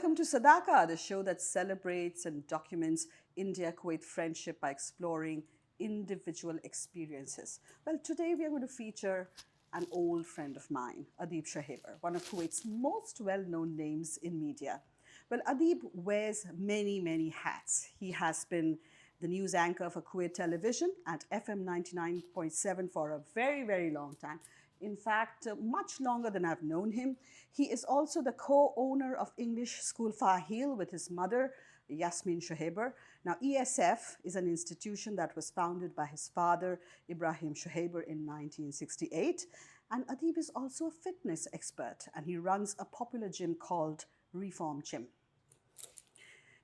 Welcome to Sadaaqa, the show that celebrates and documents India Kuwait friendship by exploring individual experiences. Well, today we are going to feature an old friend of mine, Adeeb Shuhaiber, one of Kuwait's most well known names in media. Well, Adeeb wears many, many hats. He has been the news anchor for Kuwait television at FM 99.7 for a very, very long time. In fact, much longer than I've known him. He is also the co-owner of English School Fahaheel with his mother, Jasmine Shuhaiber. Now, ESF is an institution that was founded by his father, Ibrahim Shuhaiber, in 1968. And Adeeb is also a fitness expert, and he runs a popular gym called Reform Gym.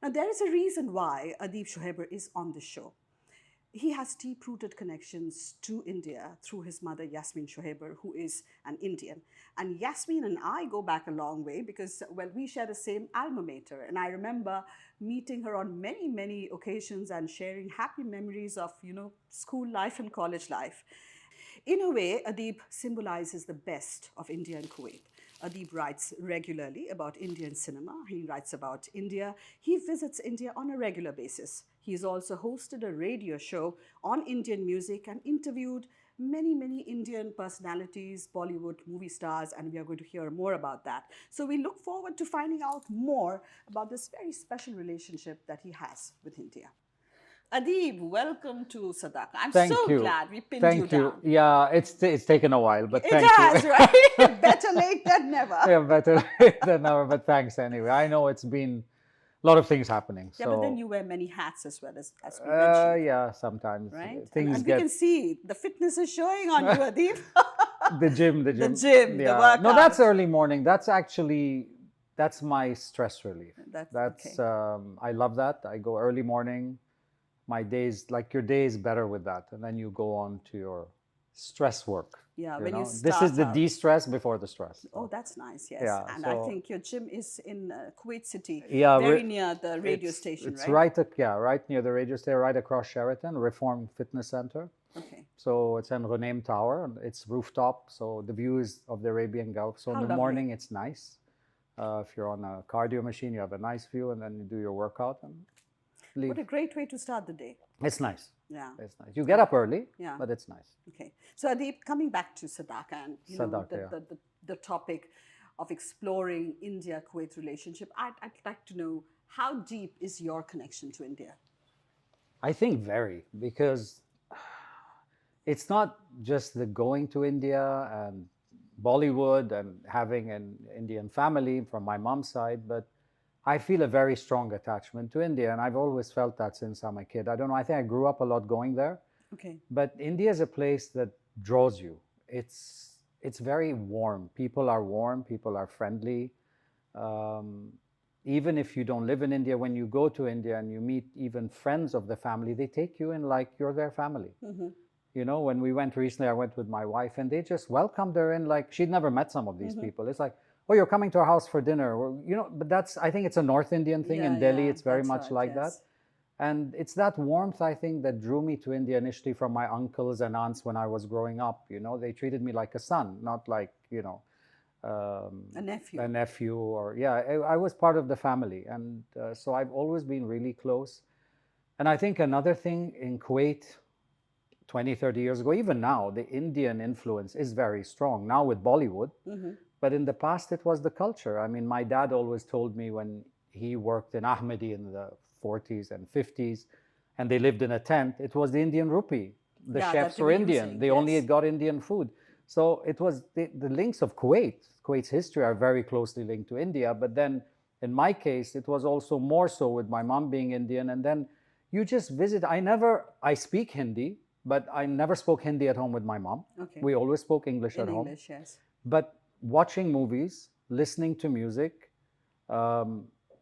Now, there is a reason why Adeeb Shuhaiber is on the show. He has deep-rooted connections to India through his mother, Jasmine Shuhaiber, who is an Indian. And Jasmine and I go back a long way because, well, we share the same alma mater. And I remember meeting her on many, many occasions and sharing happy memories of, school life and college life. In a way, Adeeb symbolizes the best of India and Kuwait. Adeeb writes regularly about Indian cinema. He writes about India. He visits India on a regular basis. He's also hosted a radio show on Indian music and interviewed many, many Indian personalities, Bollywood movie stars, and we are going to hear more about that. So we look forward to finding out more about this very special relationship that he has with India. Adeeb, welcome to Sadaaqa. I'm so glad we pinned you down. Yeah, it's taken a while, but thank you. It has, right? Better late than never. Yeah, better late than never, but thanks anyway. I know it's been a lot of things happening. Yeah, but then you wear many hats as well, as we mentioned. Yeah, sometimes. Right? Things and we can see the fitness is showing on you, Adeeb. The gym. The workout. No, that's early morning. That's my stress relief. That's okay. I love that. I go early morning. My days, like your day is better with that. And then you go on to your stress work. Yeah, when you start This is the de-stress before the stress. Oh, that's nice, yes. Yeah, and I think your gym is in Kuwait City, yeah, very near the radio station, it's right? Right near the radio station, right across Sheraton, Reform Fitness Center. Okay. So it's in Ghunaim Tower, and it's rooftop, so the view is of the Arabian Gulf. So in the morning, it's nice. If you're on a cardio machine, you have a nice view, and then you do your workout and leave. What a great way to start the day. It's nice. Yeah. It's nice. You get up early, but it's nice. Okay. So Adeeb, coming back to Sadaaqa and the topic of exploring India-Kuwait relationship, I'd like to know, how deep is your connection to India? I think very, because it's not just the going to India and Bollywood and having an Indian family from my mom's side, but I feel a very strong attachment to India, and I've always felt that since I'm a kid. I don't know, I think I grew up a lot going there. Okay. But India is a place that draws you. It's very warm. People are warm, people are friendly. Even if you don't live in India, when you go to India and you meet even friends of the family, they take you in like you're their family. Mm-hmm. When we went recently, I went with my wife, and they just welcomed her in like she'd never met some of these people. It's like, oh, you're coming to our house for dinner. Or, but I think it's a North Indian thing. In Delhi, it's very much like that. And it's that warmth, I think, that drew me to India initially from my uncles and aunts when I was growing up. They treated me like a son, not like, a nephew. A nephew I was part of the family. And so I've always been really close. And I think another thing in Kuwait, 20, 30 years ago, even now, the Indian influence is very strong. Now with Bollywood. Mm-hmm. But in the past, it was the culture. I mean, my dad always told me when he worked in Ahmedi in the 40s and 50s, and they lived in a tent, it was the Indian rupee. The chefs were Indian. They only got Indian food. So it was the links of Kuwait's history are very closely linked to India. But then in my case, it was also more so with my mom being Indian. And then you just visit. I speak Hindi, but I never spoke Hindi at home with my mom. Okay. We always spoke English at home. English, yes. But watching movies, listening to music,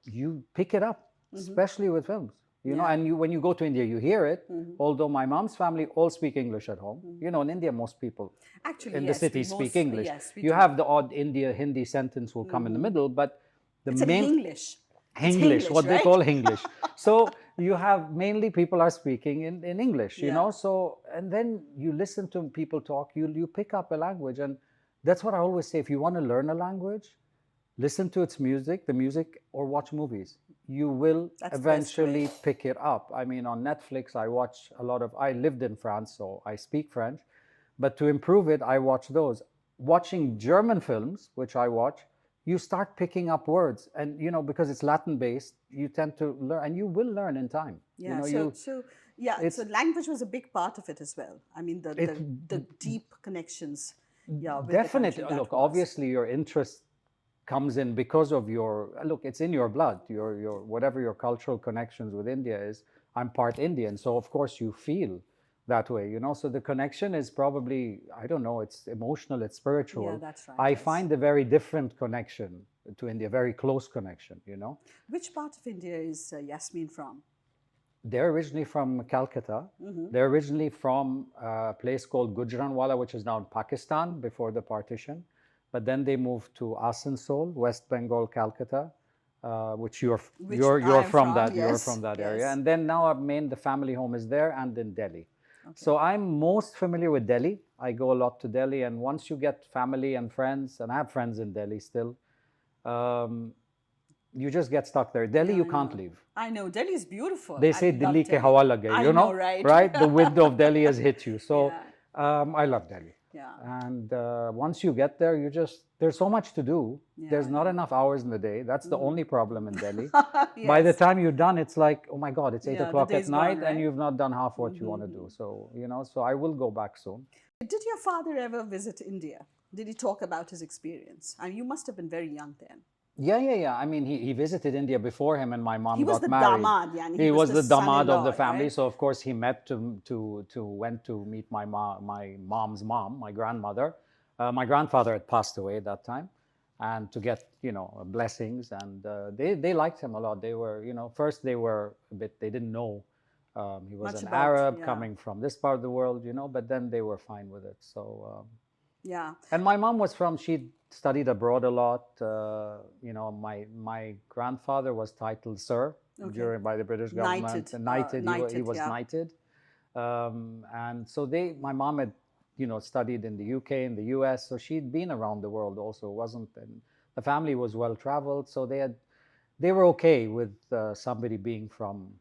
you pick it up, especially with films. And when you go to India, you hear it. Mm-hmm. Although my mom's family all speak English at home. Mm-hmm. In India, most people in the city speak English. Yes, you have the odd Hindi sentence will come in the middle, but it's main English. English, what they call English. So you have mainly people are speaking in English, So and then you listen to people talk, you pick up a language, and that's what I always say. If you want to learn a language, listen to its music, the music, or watch movies. You will That's the best eventually way. pick it up. I mean, on Netflix, I watch a lot of. I lived in France, so I speak French. But to improve it, I watch those. Watching German films, which I watch, you start picking up words, and because it's Latin based, you tend to learn, and you will learn in time. Yeah. You Yeah. So it's language was a big part of it as well. I mean, it the deep connections, yeah, with the definitely. country that Look, was. obviously, your interest comes in because of your look. It's in your blood. Your whatever your cultural connections with India is. I'm part Indian, so of course you feel that way. So the connection is probably, I don't know. It's emotional. It's Yeah, spiritual. that's right. I Yes. find a very different connection to India, very close connection. Which part of India is Yasmin from? They're originally from Calcutta. They're originally from a place called Gujranwala, which is now in Pakistan before the partition. But then they moved to Asansol, West Bengal, Calcutta, which you're Which you're I you're am from from. that you're Yes. from that area. Yes. And then now I've made the family home is there and in Delhi. Okay. So I'm most familiar with Delhi. I go a lot to Delhi, and once you get family and friends, and I have friends in Delhi still, um, you just get stuck there. Delhi, Yeah, you I can't know. leave. I know. Delhi is beautiful. They I say love Delhi ke Delhi. hawa lage, I know, right? The right? wind of Delhi has hit you. So Yeah. I love Delhi. Yeah. And once you get there, there's so much to do. Yeah, There's I not know. enough hours in the day. That's the only problem in Delhi. By the Yes. time you're done, it's like, oh my God, it's eight Yeah, the o'clock at day's gone, night and right? you've not done half what you want to do. So I will go back soon. Did your father ever visit India? Did he talk about his experience? And you must have been very young then. Yeah. I mean, he visited India before him and my He mom was got the married. damad, yani he He was was the the damad of the son-in-law, family, right? so of course he met to went to meet my mom's mom, my grandmother. My grandfather had passed away at that time, and to get blessings, and they liked him a lot. They were first they were a bit, they didn't know he was Much an about, Arab yeah. coming from this part of the world, but then they were fine with it. So. Yeah. And my mom was from, she studied abroad a lot. My grandfather was titled Sir Okay. by the British government. Knighted. Knighted, he Knighted, was yeah. knighted. And so my mom had, studied in the UK, in the US. So she'd been around the world also, wasn't, and the family was well traveled. So they were okay with somebody being from,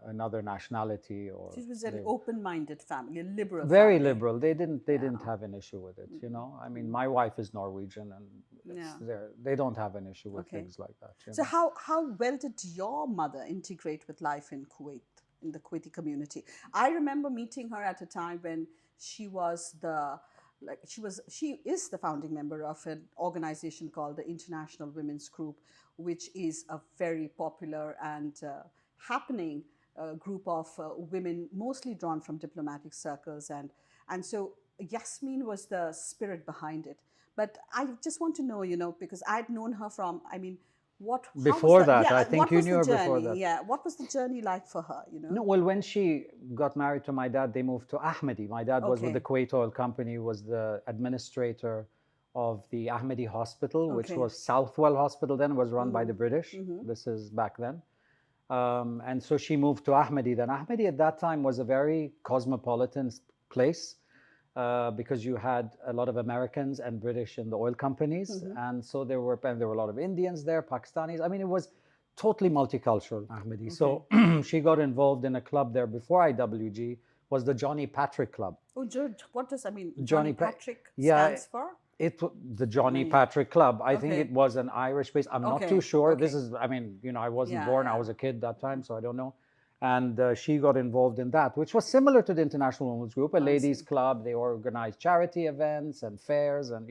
another nationality, or It was an open-minded family, a liberal very family. liberal. They Yeah. didn't have an issue with it. I mean, my wife is Norwegian, and Yeah. they don't have an issue with Okay. things like that. So how well did your mother integrate with life in Kuwait, in the Kuwaiti community? I remember meeting her at a time when she was she is the founding member of an organization called the International Women's Group, which is a very popular and happening group of women, mostly drawn from diplomatic circles, and so Yasmin was the spirit behind it. But I just want to know, because I'd known her from, I mean, how was Before the, that, I yeah, think what you was knew the her before journey? that. Yeah, what was the journey like for her? No, well, when she got married to my dad, they moved to Ahmadi. My dad was with the Okay. Kuwait Oil Company, was the administrator of the Ahmadi Hospital, which Okay. was Southwell Hospital then, was run by the British. This is back then. And so she moved to Ahmadi. Then Ahmadi at that time was a very cosmopolitan place, because you had a lot of Americans and British in the oil companies, and so there were a lot of Indians there, Pakistanis. I mean, it was totally multicultural, Ahmadi. So she got involved in a club there before IWG, was the Johnny Patrick Club. Oh, George, what does, I mean, Johnny Johnny Pa- Patrick yeah, stands for? the Johnny Johnny. Patrick Club. I think Okay. it was an Irish base. I'm not too Okay, sure. This okay. is, I mean, I wasn't Yeah, born. I yeah. was a kid that time, so I don't know. And she got involved in that, which was similar to the International Women's Group, a ladies' see. club. They organized charity events and fairs, and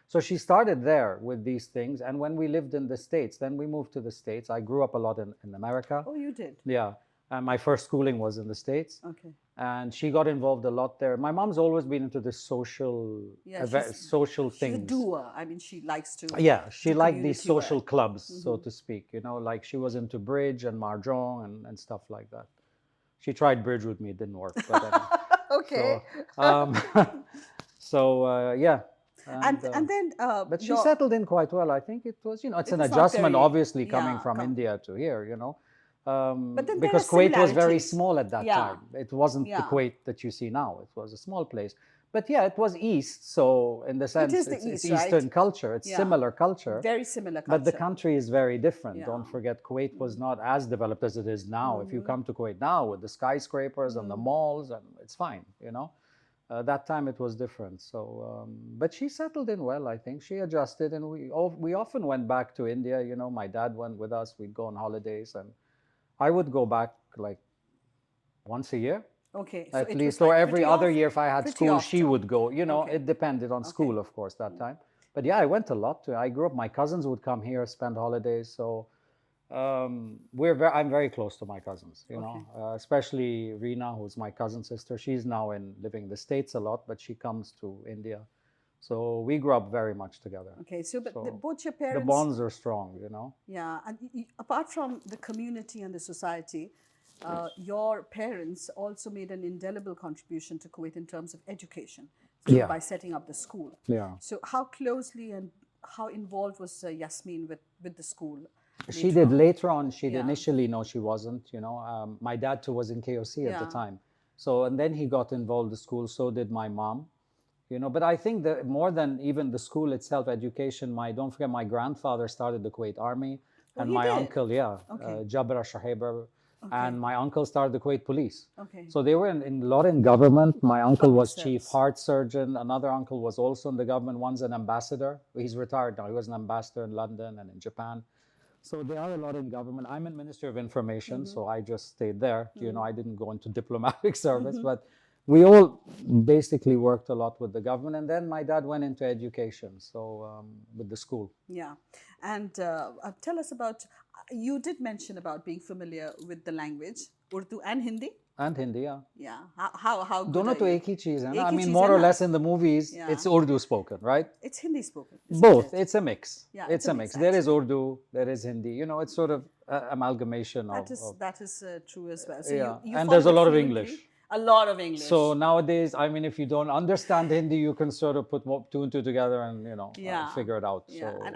So she started there with these things. And when we lived in the States, then we moved to the States. I grew up a lot in America. Oh, you did? Yeah. And my first schooling was in the States. Okay. And she got involved a lot there. My mom's always been into this social, Yeah, social she's a things. doer. I mean, she likes to Yeah, she do liked these community work. social clubs, so to speak. Like she was into bridge and mahjong and stuff like that. She tried bridge with me, it didn't work. But anyway. Okay. Yeah. And then But she settled in quite well. I think it was, it's an was not adjustment, very- obviously, coming yeah, from India to here, But then there because are Kuwait was very similarities. small at that Yeah. time. It wasn't the Yeah. Kuwait that you see now. It was a small place. But yeah, it was East, so in the It sense is the it's East, right? Eastern culture. It's Yeah. similar culture. Very similar But the culture. country is very different. Yeah. Don't forget, Kuwait was not as developed as it is now. If you come to Kuwait now with the skyscrapers and the malls, and it's fine, you know. That time it was different. So, but she settled in well. I think she adjusted, and we often went back to India. You know, my dad went with us. We'd go on holidays, and I would go back like once a year Okay. So at it least, was or like every pretty other year if I had pretty school, she often. would go. You know, Okay. it depended on school, of course, that time. But yeah, I went a lot. I grew up. My cousins would come here, spend holidays. So I'm very close to my cousins. You know, especially Reena, who's my cousin sister. She's now living in the States a lot, but she comes to India. So we grew up very much together. Okay. So, but So both your the parents. bonds are strong. You know. Yeah, and apart from the community and the society, your parents also made an indelible contribution to Kuwait in terms of education, so Yeah. by setting up the school. Yeah. So how closely and how involved was Yasmin with the school? She did later on. She Yeah. initially, no, she wasn't. You know, my dad too was in KOC at the Yeah. time. So, and then he got involved in school. So did my mom. You know, but I think that more than even the school itself, education. Don't forget, my grandfather started the Kuwait Army, and he my did? uncle, yeah, Okay. Jabra Shuhaiber, and my uncle started the Kuwait Police. Okay. So they were in a lot in government. My uncle was chief service. heart surgeon. Another uncle was also in the government. One's an ambassador. He's retired now. He was an ambassador in London and in Japan. So there are a lot in government. I'm in Ministry of Information, so I just stayed there. You know, I didn't go into diplomatic service, but we all basically worked a lot with the government. And then my dad went into education, so with the school. Yeah, and tell us about. You did mention about being familiar with the language Urdu and Hindi. And Hindi, yeah. Yeah, how good दोनों are तो you? एक ही चीज है ना. एक I he mean, cheese more है or ना? less in the movies, Yeah. it's Urdu spoken, right? It's Hindi spoken. Isn't Both. it? It's a mix. Yeah, it's a mix. There is Urdu, there is Hindi. You know, it's sort of amalgamation That is true as well. So yeah. you And there's a follow lot of fluently. English. A lot of English. So nowadays, I mean, if you don't understand Hindi, you can sort of put two and two together and figure it out. Yeah, So and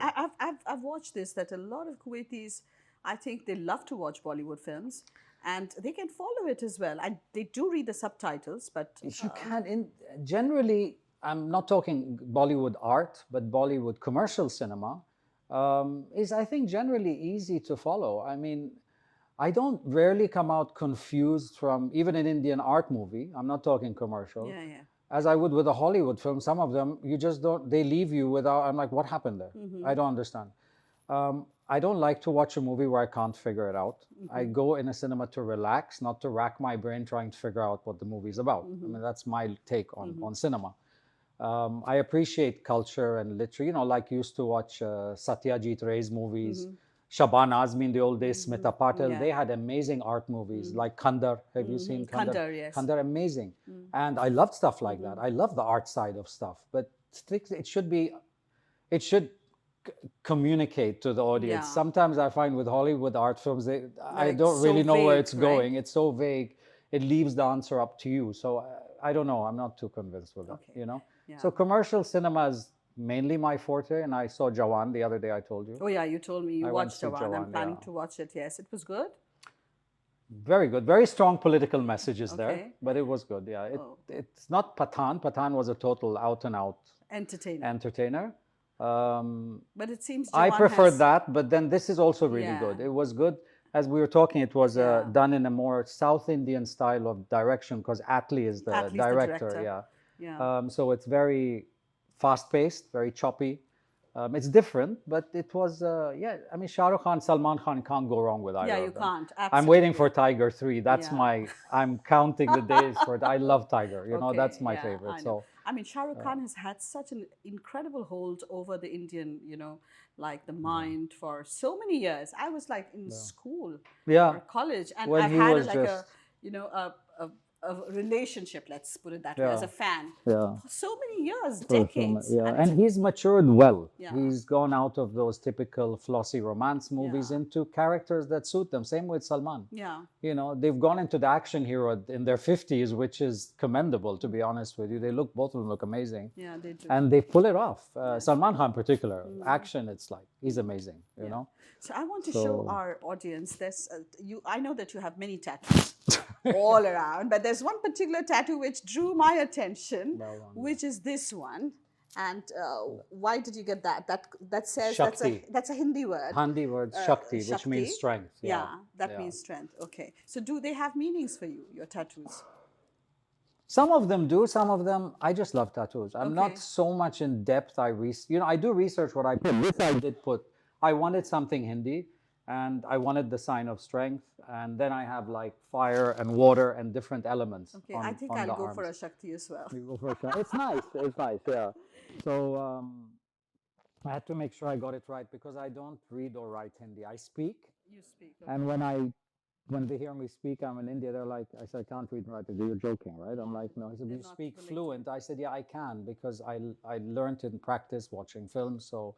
I've watched this that a lot of Kuwaitis, I think they love to watch Bollywood films, and they can follow it as well, and they do read the subtitles. But you can generally, I'm not talking Bollywood art, but Bollywood commercial cinema is, I think, generally easy to follow. I mean, I don't rarely come out confused from even an Indian art movie. I'm not talking commercial. yeah, yeah. As I would with a Hollywood film. Some of them, you just don't, they leave you without, I'm like, what happened there? I don't understand. I don't like to watch a movie where I can't figure it out. I go in a cinema to relax, not to rack my brain trying to figure out what the movie's about. I mean, that's my take on cinema. I appreciate culture and literature. You know, like used to watch Satyajit Ray's movies, Shaban Azmi in the old days, Smita Patel. Yeah. They had amazing art movies like Kandar. Have you seen Kandar? Kandar, yes. Kandar, amazing. And I loved stuff like that. I love the art side of stuff. But it should communicate to the audience. Yeah. Sometimes I find with Hollywood art films, I Like, don't so really know where vague, it's right? going. It's so vague. It leaves the answer up to you. So I don't know. I'm not too convinced with that. Okay. You know. Yeah. So commercial cinema is mainly my forte, and I saw Jawan the other day. I told you. Oh yeah, you told me you I went watched to Jawan. I'm Jawan, planning yeah. to watch it. Yes, it was good. Very good. Very strong political messages there, Okay. but it was good. Yeah. It's not Pathan. Pathan was a total out and out Entertaining. entertainer. But it seems I Jawan preferred has, that, but then this is also really Yeah. good. It was good. As we were talking, it was Yeah. done in a more South Indian style of direction because Atlee is the Atlee's the director. director. Yeah. Yeah. So it's very fast-paced, very choppy. It's different, but it was, yeah. I mean, Shahrukh Khan, Salman Khan can't go wrong with either Yeah, of you them. can't. I'm Absolutely. waiting for Tiger 3. That's Yeah. I'm counting the days for it. I love Tiger. You know, Okay, that's my yeah, favorite. I know. So I mean, Shahrukh Khan has had such an incredible hold over the Indian, like the mind for so many years. I was like in school yeah. or college, and When I've he had was like just- a relationship. Let's put it that way, Yeah. as a fan Yeah. for so many years, for film. decades. Yeah, And and he's matured well. Yeah. He's gone out of those typical flossy romance movies Yeah. into characters that suit them. Same with Salman. Yeah. You know, they've gone into the action hero in their 50s, which is commendable, to be honest with you. They look, both of them look amazing. Yeah, they do. And they pull it off. Yes. Salman Khan in particular, action, it's like, he's amazing, you know. So I want to So- show our audience this. I know that you have many tattoos all around, but there's one particular tattoo which drew my attention, which is this one. And why did you get that? That says Shakti. that's a Hindi word. Hindi word, Shakti, which Shakti. means strength. Yeah, that means strength. Okay. So do they have meanings for you, your tattoos? Some of them do, some of them, I just love tattoos. I'm Okay. not so much in depth. I do research what I put. This I did put. I wanted something Hindi, and I wanted the sign of strength. And then I have like fire and water and different elements. Okay, I think I'll go for a Shakti as well. You go for a shot. It's nice. It's nice. Yeah. So I had to make sure I got it right because I don't read or write Hindi. I speak, You speak. Okay. and when they hear me speak, I'm in India. They're like, I said, I can't read and write. You're joking, right? I'm like, no. He said, They're you not speak willing to. fluent. I said, yeah, I can because I learned in practice watching films. So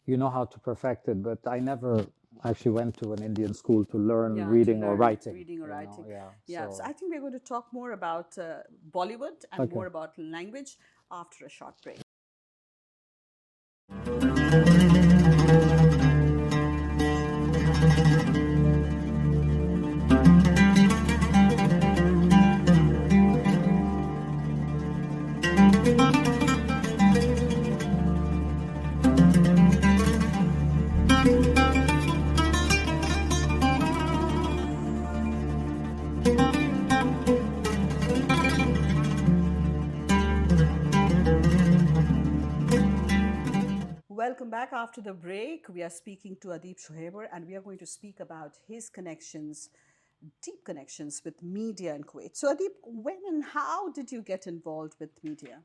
you know how to perfect it. But I never actually went to an Indian school to learn Yeah, to reading or learn writing. Reading or you know, writing. Yeah. Yeah, so I think we're going to talk more about Bollywood and Okay. more about language after a short break. Welcome back after the break. We are speaking to Adeeb Shuhaiber and we are going to speak about his connections, deep connections with media in Kuwait. So, Adeeb, when and how did you get involved with media?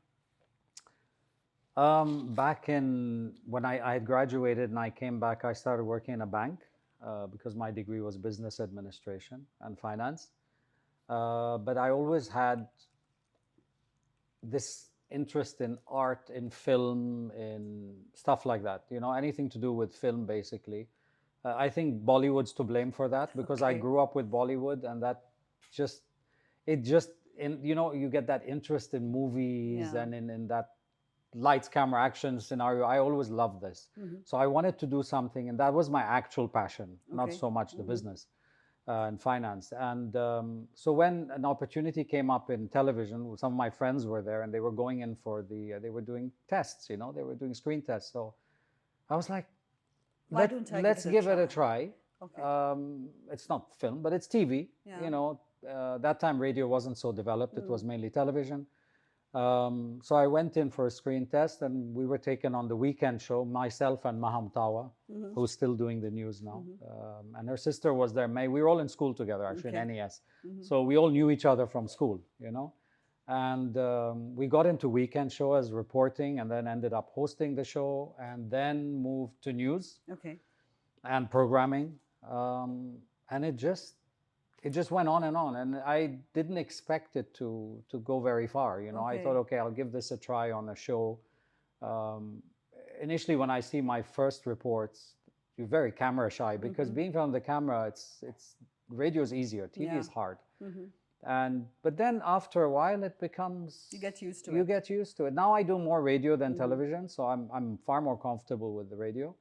Back in when I had graduated and I came back, I started working in a bank because my degree was business administration and finance. But I always had this interest in art, in film, in stuff like that. You know, anything to do with film, basically. I think Bollywood's to blame for that because I Okay. grew up with Bollywood, and that you get that interest in movies Yeah. and in that lights, camera, action scenario. I always loved this. So I wanted to do something, and that was my actual passion, not Okay. so much the business and finance. And so when an opportunity came up in television, some of my friends were there, and they were going in for they were doing tests, you know, they were doing screen tests. So I was like, Why don't I give let's it a give it a try?" try. Okay. It's not film, but it's TV. Yeah. You know, that time radio wasn't so developed. It was mainly television. So I went in for a screen test, and we were taken on the weekend show, myself and Maham Tawa, who's still doing the news now. And her sister was there, May. We were all in school together, actually, in Okay. NES. So we all knew each other from school, you know. And we got into weekend show as reporting, and then ended up hosting the show, and then moved to news Okay. and programming. And it just went on, and I didn't expect it to go very far. You know, I Okay. thought, okay, I'll give this a try on a show. Initially, when I see my first reports, you're very camera shy because being from the camera, it's radio is easier, TV Yeah. is hard. But then after a while, it becomes You get used to you it. get used to it. Now I do more radio than television, so I'm far more comfortable with the radio.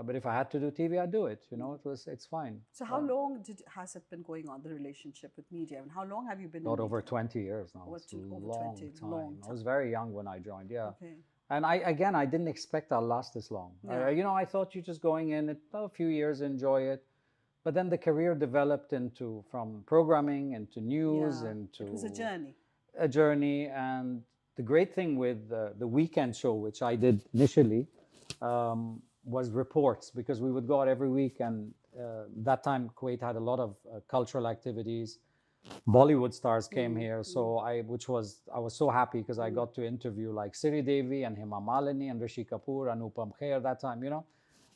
But if I had to do TV, I'd do it. You know, it's fine. So, how long has it been going on, the relationship with media? And how long have you been Not in over media? 20 years now. Over It's a over long 20, time. long I was very young when I joined. Yeah. Okay. And I didn't expect I'll last this long. Yeah. You know, I thought you're just going in a few years, enjoy it. But then the career developed from programming into news Yeah. into It was a journey. a journey. And the great thing with the weekend show, which I did initially, was reports, because we would go out every week, and that time Kuwait had a lot of cultural activities. Bollywood stars came here, so I was so happy because I got to interview like Siri Devi and Hema Malini and Rishi Kapoor and Anupam Kher that time. You know,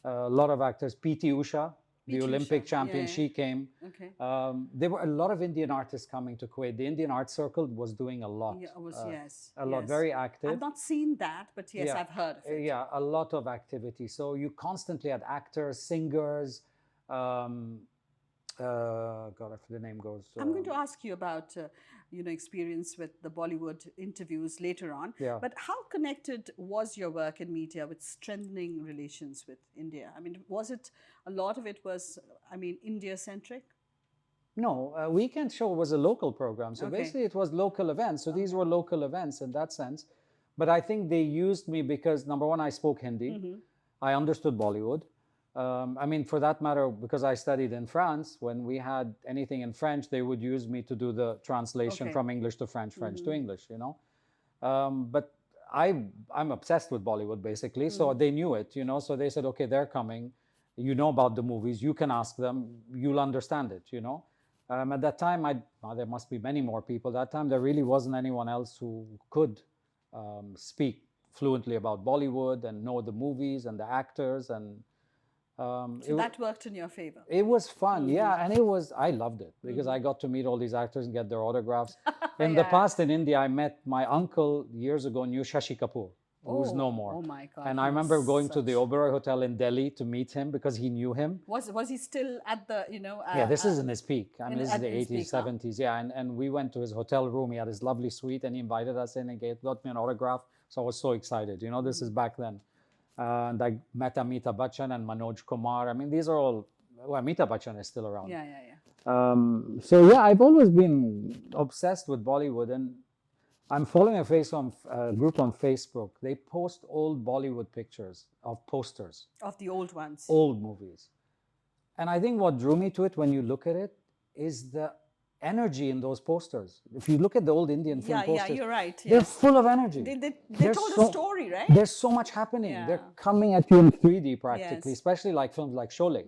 a lot of actors. PT Usha the PT Olympic Usha. champion, Yeah, she came. okay. There were a lot of Indian artists coming to Kuwait. The Indian Art Circle was doing a lot, Yeah, it was, yes, a lot, yes. very I've active. not seen that, but yes, Yeah, I've heard of it. yeah, a lot of activity. So you constantly had actors, singers. Um, God, if the name goes. I'm going to ask you about, experience with the Bollywood interviews later on. Yeah. But how connected was your work in media with strengthening relations with India? I mean, was it a lot of it was, I mean, India centric? No, Weekend Show was a local program. So Okay. basically, it was local events. So these were local events in that sense. But I think they used me because, number one, I spoke Hindi. I understood Bollywood. I mean, for that matter, because I studied in France, when we had anything in French, they would use me to do the translation Okay. from English to French, French to English, you know. But I'm obsessed with Bollywood, basically. So they knew it, you know. So they said, okay, they're coming. You know about the movies. You can ask them. You'll understand it, you know. At that time, there must be many more people. That time, there really wasn't anyone else who could speak fluently about Bollywood and know the movies and the actors. And So that worked in your favor. it was fun, yeah, and I loved it because I got to meet all these actors and get their autographs. In the past in India, I met my uncle years ago, knew Shashi Kapoor, who's no more. Oh my God. And I remember going to the Oberoi Hotel in Delhi to meet him because he knew him. Was he still at the, Yeah, this is in his peak. I mean, this is at the his 80s, peak, huh? 70s. Yeah, and we went to his hotel room. He had his lovely suite and he invited us in and got me an autograph. So I was so excited. You know, this is back then. And I met Amitabh Bachchan and Manoj Kumar. I mean, these are all, well, Amitabh Bachchan is still around. Yeah, yeah, yeah. So yeah, I've always been obsessed with Bollywood, and I'm following a group on Facebook. They post old Bollywood pictures of posters, Of the old ones. old movies. And I think what drew me to it when you look at it is the energy in those posters. If you look at the old Indian film Yeah, posters, yeah, you're right. they're Yes. full of energy. They There's told so- a story, right? There's so much happening. Yeah. They're coming at you in 3D practically, Yes. especially like films like Sholay.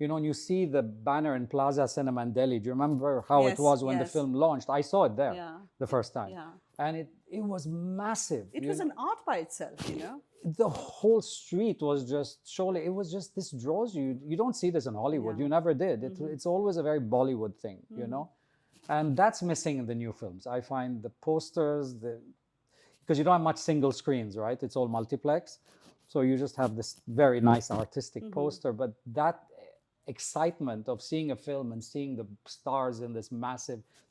You know, and you see the banner in Plaza Cinema in Delhi. Do you remember how Yes, it was when the yes. film launched? I saw it there Yeah. the first time. Yeah. And it was massive. It you was know. an art by itself, you know? The whole street was just Sholay. It was just, this draws you. You don't see this in Hollywood. Yeah. You never did. It's always a very Bollywood thing, you know? And that's missing in the new films. I find the posters, because you don't have much single screens, right? It's all multiplex. So you just have this very nice artistic poster, but that excitement of seeing a film and seeing the stars in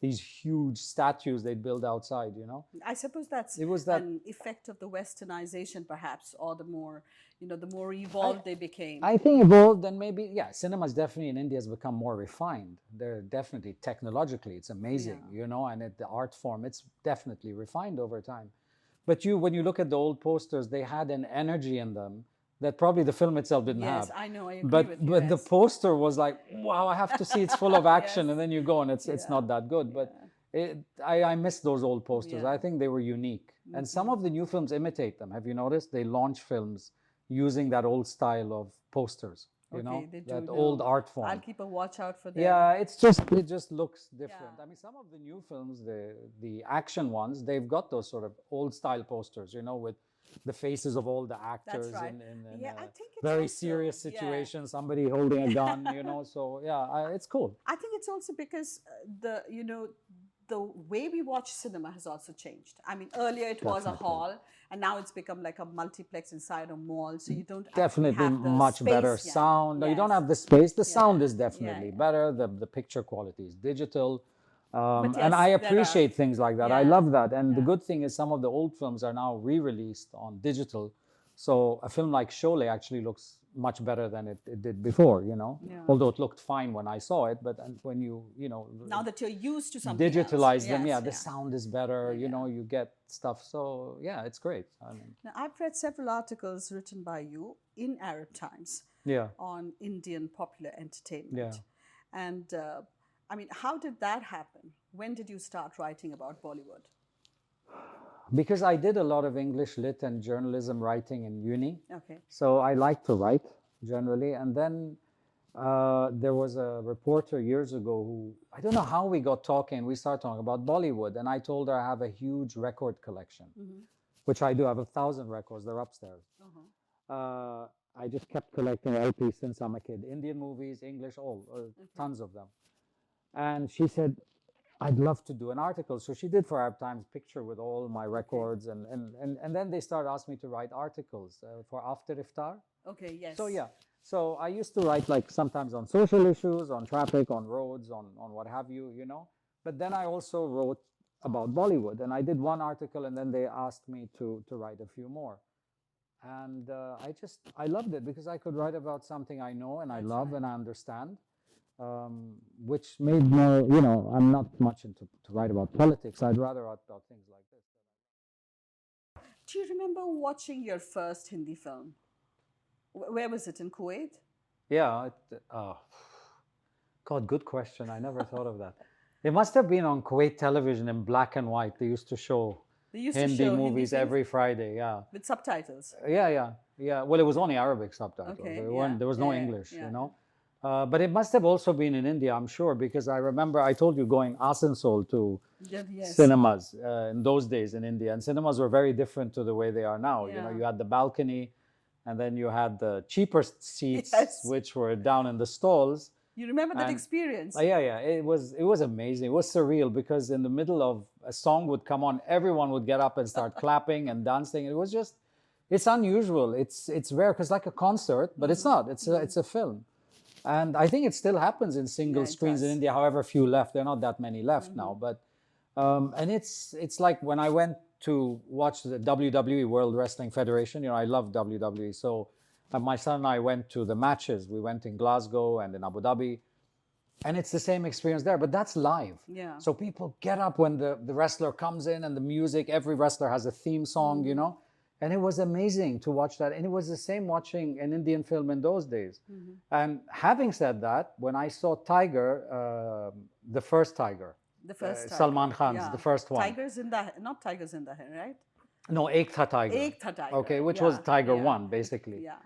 these huge statues they build outside, you know? I suppose that's It was that- an effect of the westernization, perhaps, or the more, the more evolved they became. I think evolved, and maybe, yeah, cinemas definitely in India has become more refined. They're definitely technologically, it's amazing, you know, and the art form, it's definitely refined over time. But when you look at the old posters, they had an energy in them that probably the film itself didn't Yes, have. I know, I agree But with you. but the yes. poster was like, wow, I have to see it's full of action, Yes. and then you go and it's not that good. But I miss those old posters. Yeah. I think they were unique. And some of the new films imitate them. Have you noticed? They launch films using that old style of posters. You know, Okay, they do that now. old art form. I'll keep a watch out for them. Yeah, it just looks different. Yeah. I mean, some of the new films, the action ones, they've got those sort of old style posters, you know, with the faces of all the actors right. in Yeah, I think it's very also- serious yeah. situation, somebody holding a gun, you know. So yeah, it's cool. I think it's also because the way we watch cinema has also changed. I mean, earlier it was a Definitely. hall, and now it's become like a multiplex inside a mall. So you don't Definitely actually have the much space. better Yeah. sound. No, you don't Yes. have the space. The sound is Yeah, definitely yeah. better. The picture quality is digital. But And yes, I there are- appreciate things like that. I Yeah, love that. And the yeah. good thing is some of the old films are now re-released on digital. So a film like Sholay actually looks much better than it did before, you know. Yeah. Although it looked fine when I saw it, but when you know, Now that you're used to something digitalize else. them, Yes, yeah, the sound is better, you know, you get stuff. So yeah, it's great. I mean, Now, I've read several articles written by you in Arab Times yeah. on Indian popular entertainment. Yeah. And I mean, how did that happen? When did you start writing about Bollywood? Because I did a lot of English lit and journalism writing in uni. Okay. So I like to write generally. And then there was a reporter years ago who, I don't know how we got talking, we started talking about Bollywood. And I told her I have a huge record collection, which I do. I have 1,000 records, they're upstairs. I just kept collecting LPs since I'm a kid. Indian movies, English, all, tons of them. And she said, I'd love to do an article. So she did for Arab Times picture with all my records. And then they started asking me to write articles for after iftar. Okay, yes. So yeah, so I used to write like sometimes on social issues, on traffic, on roads, on what have you, you know. But then I also wrote about Bollywood, and I did one article, and then they asked me to write a few more. And I loved it because I could write about something I know and I love and I understand, which made more, you know, I'm not much into to write about politics. I'd rather write about things like this. Do you remember watching your first Hindi film? Where was it? In Kuwait? Yeah, God, good question. I never thought of that. It must have been on Kuwait television in black and white. They used to show They used Hindi to show movies Hindi every Friday. Yeah, with subtitles. yeah. Well, it was only Arabic subtitles. Okay, There was no yeah, English, yeah. you know. But it must have also been in India, I'm sure, because I remember I told you going Asansol to Yes. cinemas in those days in India, and cinemas were very different to the way they are now. You know, Yeah. you had the balcony, and then you had the cheaper seats, Yes. which were down in the stalls. You remember that And- experience? Yeah. It was amazing. It was surreal because in the middle of a song would come on, everyone would get up and start clapping and dancing. It was just, it's unusual. It's rare because like a concert, but it's not. It's a film, and I think it still happens in single Yeah, it screens in does. India. However few left, there are not that many left now. But and it's like when I went to watch the WWE World Wrestling Federation. You know, I love WWE, so my son and I went to the matches. We went in Glasgow and in Abu Dhabi, and it's the same experience there, but that's live. Yeah. So people get up when the wrestler comes in and the music, every wrestler has a theme song, you know, and it was amazing to watch that. And it was the same watching an Indian film in those days. And having said that, when I saw Tiger, the first Tiger, The first Tiger. Salman Khan's, Yeah. the first one. Tigers in the not Tigers in the Hair, right? No, Ek Tha Tiger. Ek Tha Tiger. Okay, which was Yeah, Tiger yeah, 1, basically. Yeah.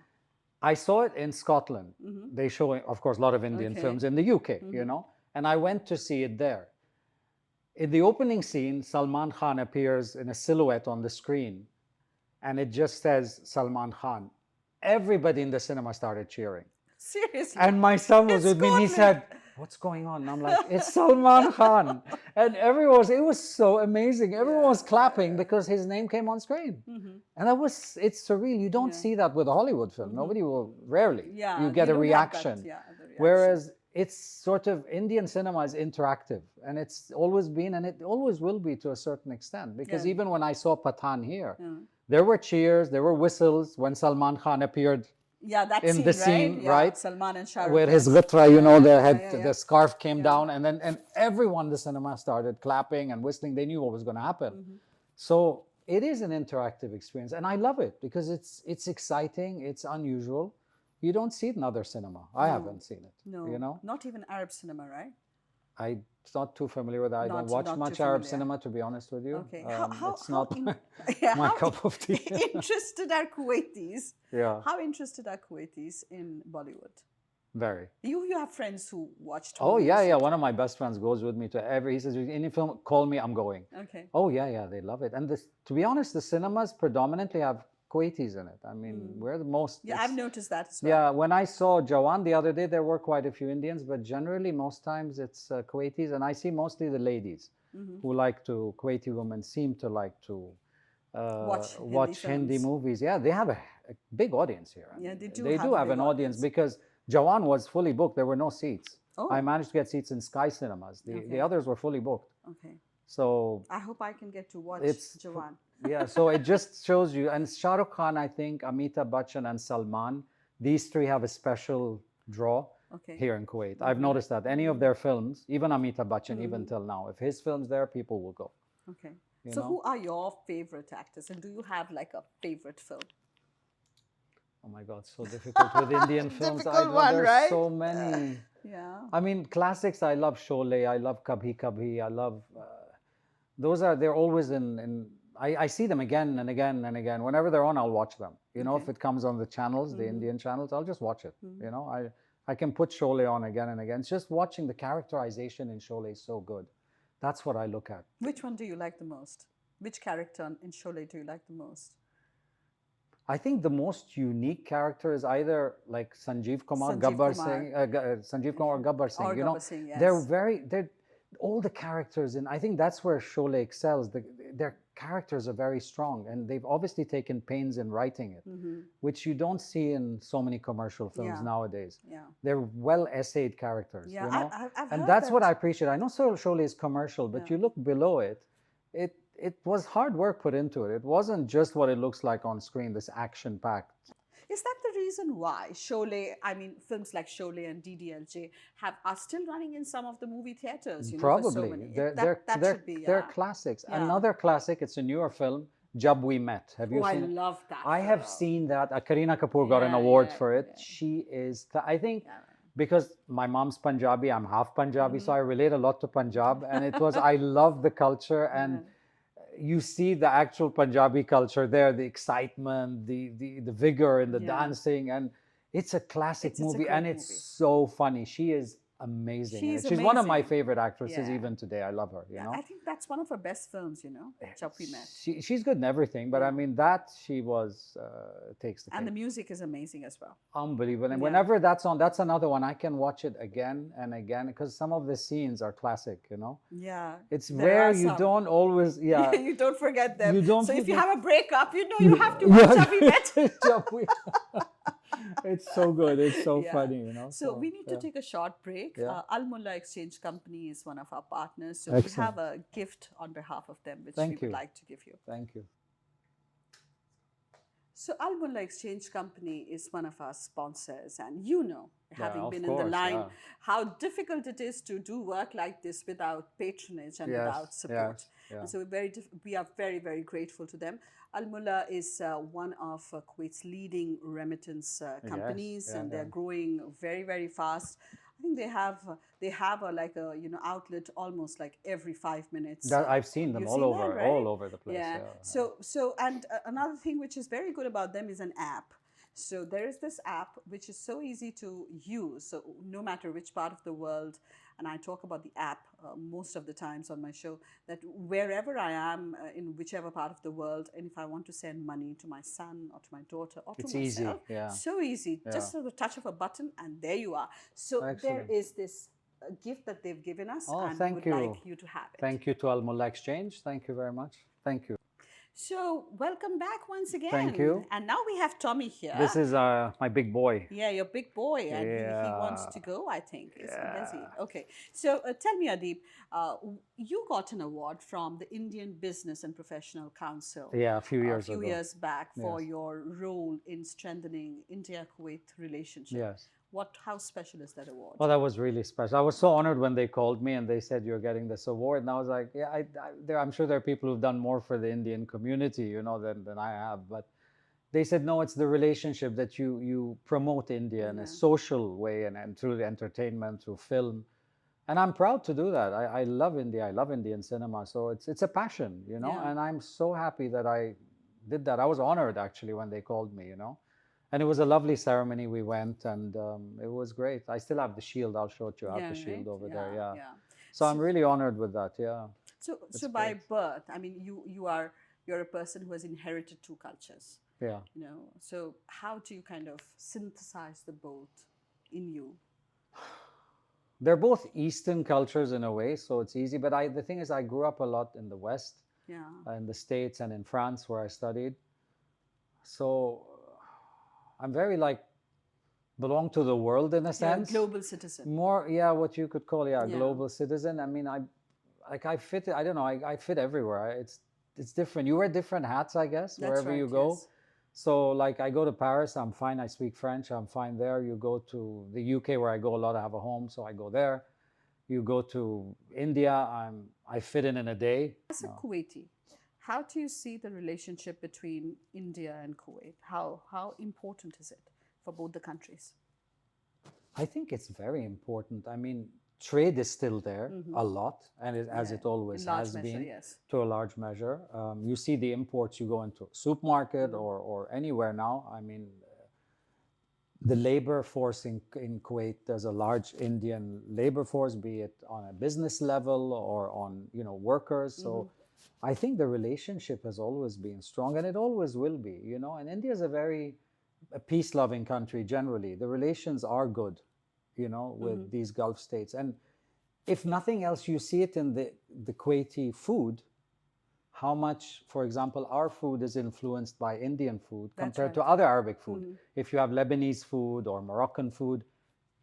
I saw it in Scotland. They show, of course, a lot of Indian Okay. films in the UK, you know, and I went to see it there. In the opening scene, Salman Khan appears in a silhouette on the screen, and it just says Salman Khan. Everybody in the cinema started cheering. Seriously. And my son was In with me, and he Scotland. said, "What's going on?" And I'm like, "It's Salman Khan." And it was so amazing. Everyone was clapping because his name came on screen. And it's surreal. You don't see that with a Hollywood film. Nobody will, rarely. Yeah, You get you a don't have that, reaction. yeah, the reaction. Whereas it's sort of, Indian cinema is interactive. And it's always been, and it always will be to a certain extent. Because Yeah. even when I saw Pathan here, there were cheers, there were whistles when Salman Khan appeared Yeah, that in scene, the right? scene, Yeah, right? Salman and Shahrukh. Where his Khan. ghatra, you know, yeah. the scarf came down, and everyone in the cinema started clapping and whistling. They knew what was going to happen. So it is an interactive experience, and I love it because it's exciting, it's unusual. You don't see it in other cinema. I haven't seen it. No, You know, not even Arab cinema, right? I'm not too familiar with that. I don't Not- watch not too much Arab familiar. cinema, to be honest with you. Okay. It's not yeah, my how cup of tea. interested are Kuwaitis? Yeah, How interested are Kuwaitis in Bollywood? very. You have friends who watched. Oh movies. yeah. One of my best friends goes with me to every. He says, "Any film, call me. I'm going." Okay. Oh yeah, they love it. And to be honest, the cinemas predominantly have Kuwaitis in it. I mean, we're the most. Yeah, I've noticed that as well. Yeah, when I saw Jawan the other day, there were quite a few Indians, but generally most times it's Kuwaitis, and I see mostly the ladies who like to. Kuwaiti women seem to like to Watch Hindi films. movies. Yeah, they have a big audience here. I Yeah, mean, they do They have do a have big an audience audience. because Jawan was fully booked. There were no seats. Oh. I managed to get seats in Sky Cinemas. The Okay. others were fully booked. Okay. So I hope I can get to watch It's- Jawan. yeah, so it just shows you. And Shahrukh Khan, I think, Amitabh Bachchan, and Salman, these three have a special draw Okay. here in Kuwait. I've noticed that any of their films, even Amitabh Bachchan, even till now, if his film's there, people will go. Okay. You So know? who are your favorite actors, and do you have like a favorite film? Oh my God, so difficult with Indian films. Difficult one, There's right? so many. Yeah. I mean, classics. I love Sholay. I love Kabhi Kabhi. I love. They're always in. I see them again and again and again. Whenever they're on, I'll watch them. You know, if it comes on the channels, the Indian channels, I'll just watch it. You know, I can put Sholay on again and again. It's just watching the characterization in Sholay is so good. That's what I look at. Which one do you like the most? Which character in Sholay do you like the most? I think the most unique character is either like Sanjeev Kumar, Sanjeev Gabbar Kumar. Singh, Sanjeev Kumar or Gabbar Singh. Or You know, Gabbar Singh, they're yes. they're all the characters, and I think that's where Sholay excels. Their characters are very strong, and they've obviously taken pains in writing it, which you don't see in so many commercial films Yeah. nowadays. Yeah. They're well essayed characters, Yeah, you know, I've and heard that's what that. I appreciate. I know Sholay is commercial, but Yeah. you look below it, it was hard work put into it. It wasn't just what it looks like on screen, this action packed. Is that the reason why Sholay, I mean, films like Sholay and DDLJ are still running in some of the movie theaters, you know, for so Probably. many? They're, Should be, they're yeah. classics. Yeah. Another classic, it's a newer film, Jab We Met. Have you Oh, I seen it? love that I have film. seen that. Kareena Kapoor got an Yeah, award yeah, for it. yeah. She is, I think, Yeah. because my mom's Punjabi, I'm half Punjabi, so I relate a lot to Punjab. And it was, I love the culture, and you see the actual Punjabi culture there, the excitement, the vigor in the Yeah. dancing. And it's a classic It's a movie, great and it's movie. so funny. She is amazing. in She's it. She's one of my amazing. favorite actresses Yeah. even today. I love her, you know. I think that's one of her best films, you know, Jab We Met. She's good in everything, but I mean that she was takes the And the cake. music is amazing as well. Unbelievable. And Yeah. whenever that's on, that's another one I can watch it again and again because some of the scenes are classic, you know. Yeah. It's there rare are you some. don't always You don't forget them. You don't so if you forget- have a breakup, you know you have to watch Jab We Met. Jab We- It's so good. It's so Yeah. funny, you know. So we need to yeah. take a short break. Yeah. Al Mullah Exchange Company is one of our partners. So Excellent. we have a gift on behalf of them, which Thank we would you. like to give you. Thank you. So Al Mullah Exchange Company is one of our sponsors, and you know, having of been in the course, line, yeah. how difficult it is to do work like this without patronage and Yes, without support. yes, yeah. And so we are very, very grateful to them. Al Mullah is one of Kuwait's leading remittance companies, yeah, and they're yeah. growing very, very fast. I think they have a outlet almost like every 5 minutes. I've seen them You've all seen over, that, right? all over the place. Yeah. So and another thing which is very good about them is an app. So there is this app which is so easy to use. So no matter which part of the world, and I talk about the app most of the times on my show, that wherever I am in whichever part of the world, and if I want to send money to my son or to my daughter or It's to easy, myself, yeah. so easy, Yeah. just the touch of a button, and there you are. So Excellent. there is this gift that they've given us, Oh, and we thank would you. like you to have it. Thank you to Al Mullah Exchange. Thank you very much. Thank you. So welcome back once again. Thank you. And now we have Tommy here. This is my big boy. Yeah, your big boy, and he wants Yeah. to go, I think. Does he? Yeah. Okay. So tell me, Adeeb, you got an award from the Indian Business and Professional Council. Yeah, a few years a few ago. years back for Yes. your role in strengthening India-Kuwait relationship. Yes. How special is that award? Well, that was really special. I was so honored when they called me and they said you're getting this award, and I was like, yeah, I'm sure there are people who've done more for the Indian community, you know, than I have. But they said no, it's the relationship that you promote India in a social way and through the entertainment, through film. And I'm proud to do that. I love India. I love Indian cinema. So it's a passion, you know. Yeah. And I'm so happy that I did that. I was honored actually when they called me, you know. And it was a lovely ceremony. We went, and it was great. I still have the shield. I'll show it you. I have the shield over there. Yeah. So I'm really honored with that. Yeah. So by birth, I mean, you're a person who has inherited two cultures. Yeah. You know, so how do you kind of synthesize the both in you? They're both Eastern cultures in a way, so it's easy. But the thing is, I grew up a lot in the West, in the States and in France where I studied. So I'm very belong to the world in a sense. You're a global citizen. More, what you could call, global citizen. I mean, I fit. I don't know. I fit everywhere. It's different. You wear different hats, I guess, That's wherever right, you go. yes. So I go to Paris, I'm fine. I speak French, I'm fine there. You go to the UK where I go a lot. I have a home, so I go there. You go to India, I fit in a day. As a Kuwaiti, how do you see the relationship between India and Kuwait? How important is it for both the countries? I think it's very important. I mean, trade is still there a lot, and as it always has been, to a large measure. You see the imports, you go into a supermarket or anywhere now. I mean, the labor force in Kuwait, there's a large Indian labor force, be it on a business level or on workers. So I think the relationship has always been strong and it always will be, you know. And India is a very peace loving country generally. The relations are good, you know, with these Gulf states. And if nothing else, you see it in the Kuwaiti food, how much, for example, our food is influenced by Indian food That's compared to right. other Arabic food. If you have Lebanese food or Moroccan food,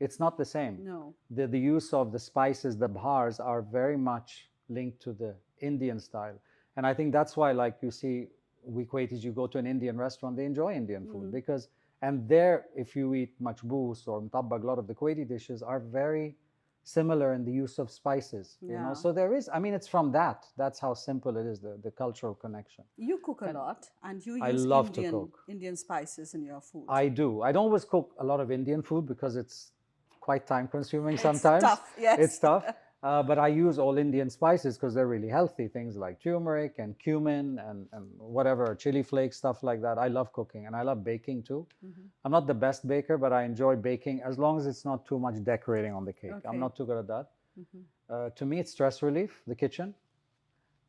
it's not the same. No. The use of the spices, the bahars, are very much linked to the Indian style. And I think that's why, like you see, we Kuwaitis, you go to an Indian restaurant, they enjoy Indian food because, and there, if you eat machboos or mtabbag, a lot of the Kuwaiti dishes are very similar in the use of spices, you know. Yeah. So there is, I mean, it's from that. That's how simple it is, the cultural connection. You cook a lot, and you I use love to cook. Indian spices in your food. I do. I don't always cook a lot of Indian food because it's quite time consuming It's sometimes. tough, yes. It's tough. But I use all Indian spices because they're really healthy. Things like turmeric and cumin and whatever, chili flakes, stuff like that. I love cooking and I love baking too. I'm not the best baker, but I enjoy baking as long as it's not too much decorating on the cake. Okay. I'm not too good at that. To me, it's stress relief, the kitchen.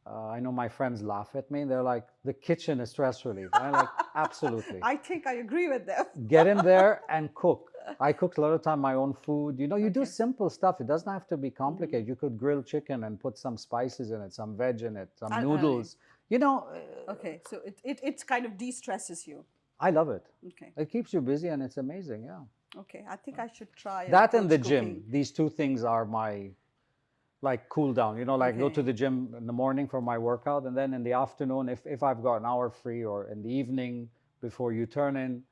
I know my friends laugh at me. They're like, the kitchen is stress relief. I'm like, absolutely. I think I agree with them. Get in there and cook. I cook a lot of time my own food. You know, you do simple stuff. It doesn't have to be complicated. You could grill chicken and put some spices in it, some veg in it, some noodles. You know, Okay, so it kind of de-stresses you. I love it. Okay, It keeps you busy and it's amazing. Yeah. okay. I think I should try That and the approach gym. cooking. These two things are my like cool down. You know, like go Okay. to the gym in the morning for my workout, and then in the afternoon, if I've got an hour free, or in the evening before you turn in,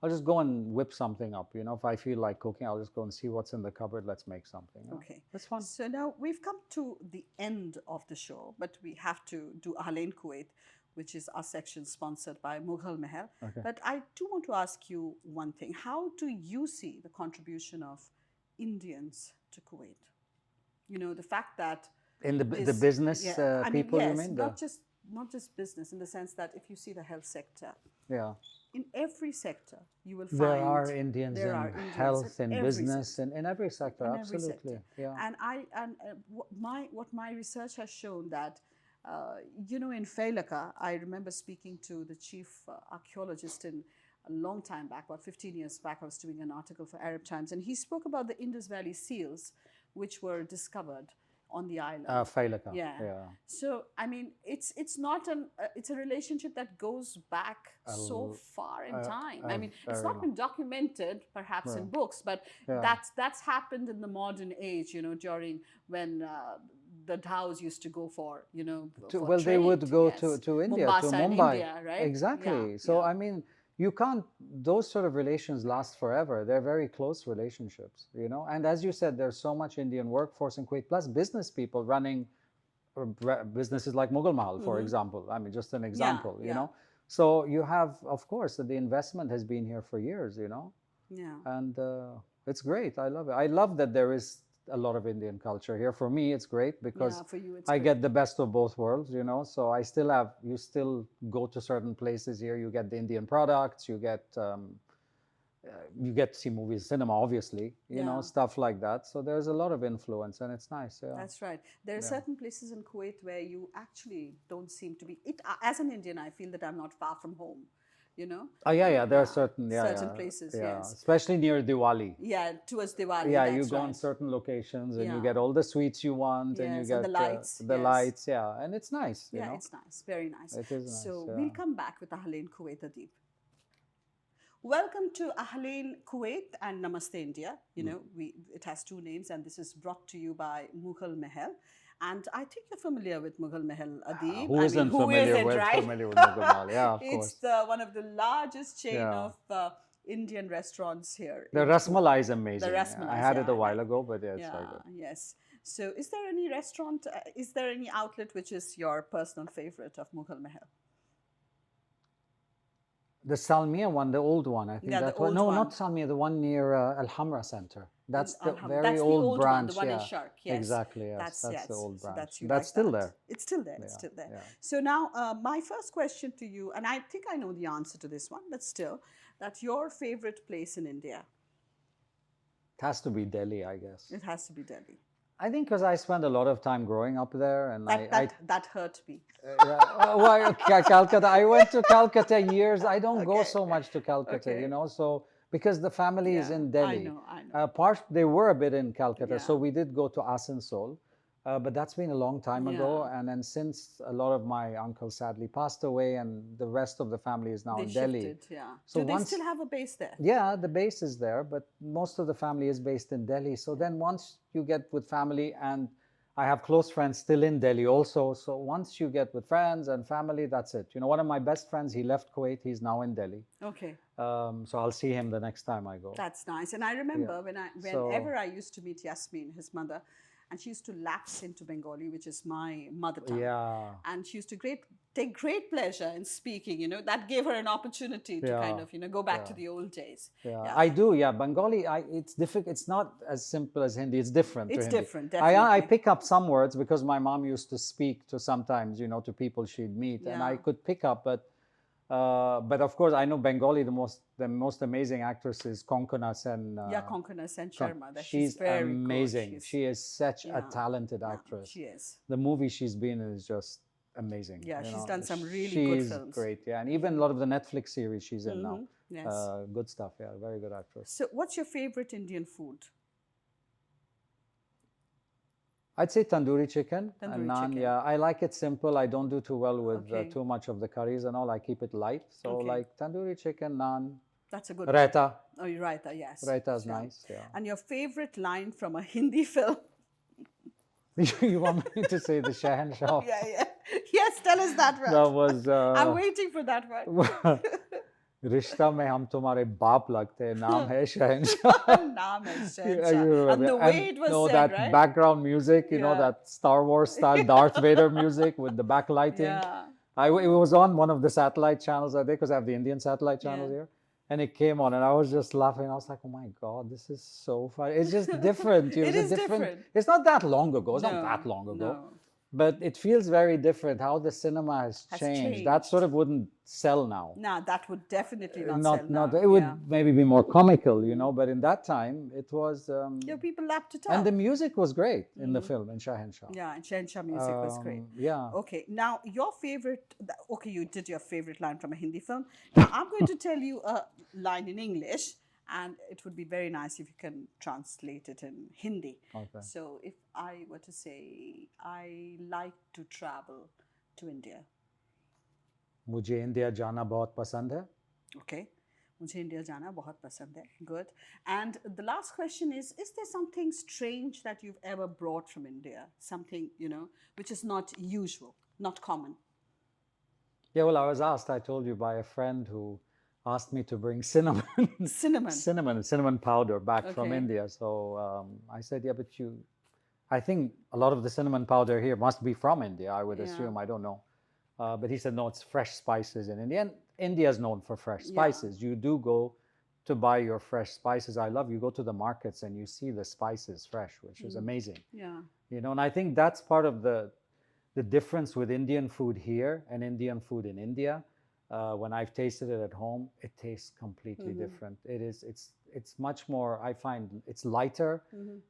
I'll just go and whip something up. You know, if I feel like cooking, I'll just go and see what's in the cupboard. Let's make something. Yeah. Okay. That's fun. So now we've come to the end of the show, but we have to do Ahlen Kuwait, which is our section sponsored by Mughal Mahal. Okay. But I do want to ask you one thing. How do you see the contribution of Indians to Kuwait? You know, the fact that In the this- business I mean, people, yes, you mean? not just business, in the sense that if you see the health sector, Yeah. in every sector you will find There are Indians there in are Indians health, in in every business, sector. in every sector. In every Absolutely. sector. Yeah. And what my research has shown that you know, in Failaka, I remember speaking to the chief archaeologist in a long time back, about 15 years back. I was doing an article for Arab Times, and he spoke about the Indus Valley seals, which were discovered on the island. Failaka. Yeah. Yeah. So I mean, it's not an it's a relationship that goes back so far in time. I mean, it's very not been documented perhaps in books, but Yeah. that's happened in the modern age. You know, during when the dhows used to go for, you know, for Well, they would trade, go yes. to India, Mombasa to and Mumbai. India, right? Exactly. Yeah, So yeah. I mean, you can't. Those sort of relations last forever. They're very close relationships, you know. And as you said, there's so much Indian workforce in Kuwait, plus business people running businesses like Mughal Mahal, for example. I mean, just an example, you yeah. know. So you have, of course, the investment has been here for years, you know. Yeah. And it's great. I love it. I love that there is a lot of Indian culture here. For me, it's great because Yeah, for you it's I great. get the best of both worlds, you know. So I still have, you still go to certain places here. You get the Indian products. You get to see movies, cinema, obviously, you know, Yeah. stuff like that. So there's a lot of influence, and it's nice. Yeah. That's right. There are certain places in Kuwait where you actually don't seem to be. As an Indian, I feel that I'm not far from home. You know. Oh yeah. There are certain places. yeah, Yes. especially near Diwali. Yeah, towards Diwali. Yeah, that's you go right. on certain locations and you Yeah. get all the sweets you want, and you Yes, get and the lights, the yes. lights. Yeah, and it's nice. You Yeah, know? it's nice. Very nice. It is nice, So yeah. we'll come back with Ahlen Kuwait, Adeeb. Welcome to Ahlen Kuwait and Namaste India. You know, it has two names, and this is brought to you by Mughal Mahal. And I think you're familiar with Mughal Mahal, Adeeb. Who isn't who familiar isn't, with right? familiar with Mughal Mahal? Yeah, of It's course. one of the largest chain Yeah. of Indian restaurants here. The in ras Kuwait. malai is amazing. The ras I malai, had it yeah, a while ago, but yeah, it's very Yeah, good. yes. So is there any restaurant, is there any outlet which is your personal favorite of Mughal Mahal? The Salmiya one, the old one, I think Yeah, the that one. old No, one. not Salmiya, the one near Al Hamra Center. That's the very That's the old old branch. one, the one yeah. in Shark. Yes, Exactly. Yes, that's yes. the old So branch. that's you That's like still that. there. It's still there. It's Yeah, still there. yeah. So now, my first question to you, and I think I know the answer to this one, but still, that your favorite place in India? It has to be Delhi, I guess. It has to be Delhi. I think because I spent a lot of time growing up there, and That hurt me. yeah, well, Calcutta. I went to Calcutta years. I don't go Okay. so much to Calcutta, Okay. so because the family is Yeah, in I Delhi. know, I know. They were a bit in Calcutta, so Yeah. we did go to Asansol, but that's been a long time ago. Yeah. And then since a lot of my uncles sadly passed away, and the rest of the family is now They in Delhi. shifted, yeah. So Do they once- still have a base there? Yeah, the base is there, but most of the family is based in Delhi. So then once you get with family, and I have close friends still in Delhi also. So once you get with friends and family, that's it. One of my best friends, he left Kuwait. He's now in Delhi. Okay. So I'll see him the next time I go. That's nice. And I remember So- whenever I used to meet Yasmine, his mother, and she used to lapse into Bengali, which is my mother tongue. Yeah. And she used to take great pleasure in speaking, that gave her an opportunity to Yeah. kind of, go back to Yeah. the old days. Yeah, I do. Yeah, Bengali. It's difficult. It's not as simple as Hindi. It's different. to It's Hindi. different, I definitely. pick up some words because my mom used to speak to sometimes, to people she'd meet, and I Yeah. could pick up. But of course, I know Bengali. The most amazing actress is Konkona Sen. Konkona Sen Sharma. That She's very amazing. Good. She is such a Yeah. talented actress. She is. The movie she's been in is just amazing. Yeah, you she's know. done some really good She's films. great. Yeah, and even a lot of the Netflix series she's in now. Yes. Good stuff. Yeah, very good actress. So, what's your favorite Indian food? I'd say tandoori chicken Tandoori and naan. chicken. Yeah, I like it simple. I don't do too well with Okay. too much of the curries and all. I keep it light. So Okay. like tandoori chicken, naan, That's a good raita. Oh, you're right. Yes. Raita is Yeah. nice. Yeah. And your favorite line from a Hindi film? You want me to say the Shahanshah? Yeah. Yes, tell us that one. That was. I'm waiting for that one. रिश्ता में हम तुम्हारे बाप लगते हैं नाम है शहंशाह. Naam hai Yeah, Shahanshah. you remember And the that. way it was no, said, that right? background music, you know, Yeah. that Star Wars style Darth Vader music with the backlighting. Yeah. It was on one of the satellite channels, I think, because I have the Indian satellite channels Yeah. here. And it came on, and I was just laughing. I was like, oh my God, this is so funny. It's just different. It It's a is different. It's not that long ago. It's No, not that long ago. no. But it feels very different how the cinema has changed. That sort of wouldn't sell now. Nah, that would definitely not sell Not now. it would Yeah. maybe be more comical, but in that time it was Yeah, people lapped it up. and the music was great in the film in Shahanshah. Yeah, and Shahanshah music was great. Yeah. Okay, now your favorite, okay, you did your favorite line from a Hindi film. Now I'm going to tell you a line in English, and it would be very nice if you can translate it in Hindi. Okay. So if I were to say, I like to travel to India. मुझे India जाना बहुत पसंद है. Okay. मुझे India जाना बहुत पसंद है. Good. And the last question is there something strange that you've ever brought from India? Something, which is not usual, not common? Yeah, well, I was asked, I told you, by a friend who asked me to bring cinnamon. Cinnamon powder back from Okay. India. So I said, yeah, but I think a lot of the cinnamon powder here must be from India, I would Yeah. assume. I don't know. But he said, no, it's fresh spices in India. And India is known for fresh spices. You do go to buy your fresh spices. You go to the markets and you see the spices fresh, which is amazing. Yeah. And I think that's part of the difference with Indian food here and Indian food in India. When I've tasted it at home, it tastes completely different. It's much more, I find it's lighter.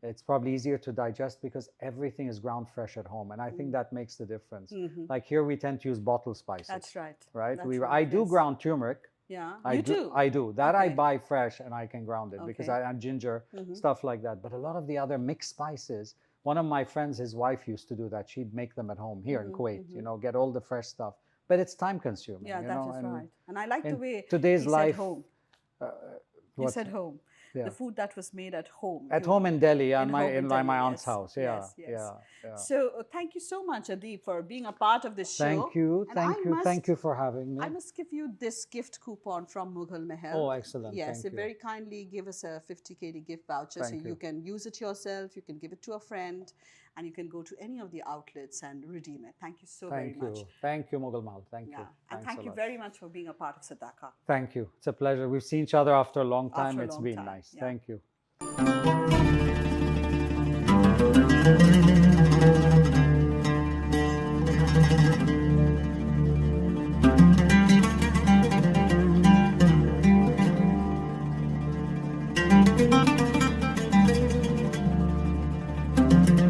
It's probably easier to digest because everything is ground fresh at home. And I think that makes the difference. Like here we tend to use bottle spices. That's right. Right? That's I right, do yes. ground turmeric. Yeah. I You do? I do. That I Okay. buy fresh and I can ground it because Okay. I add ginger, stuff like that. But a lot of the other mixed spices, one of my friends, his wife used to do that. She'd make them at home here in Kuwait, get all the fresh stuff. But it's time consuming. Yeah, that is right. And I like the in way today's he life, said home. He what- said home. Yeah. The food that was made at home. At home in Delhi, In home in in Delhi, my aunt's yes. house. Yeah, Yes, yes. yeah. So thank you so much, Adeeb, for being a part of this show. Thank you, And thank you for having me. I must give you this gift coupon from Mughal Mahal. Oh, excellent. Yes, Thank they you. very kindly give us a 50 KD gift voucher. Thank so you. you can use it yourself, you can give it to a friend, and you can go to any of the outlets and redeem it. Thank you so very much. Thank you, Mughal Mahal. Thank Yeah. you. And Thanks thank a you lot. very much for being a part of Sadaaqa. Thank you. It's a pleasure. We've seen each other after a long time. After a It's long been time, nice. yeah. Thank you.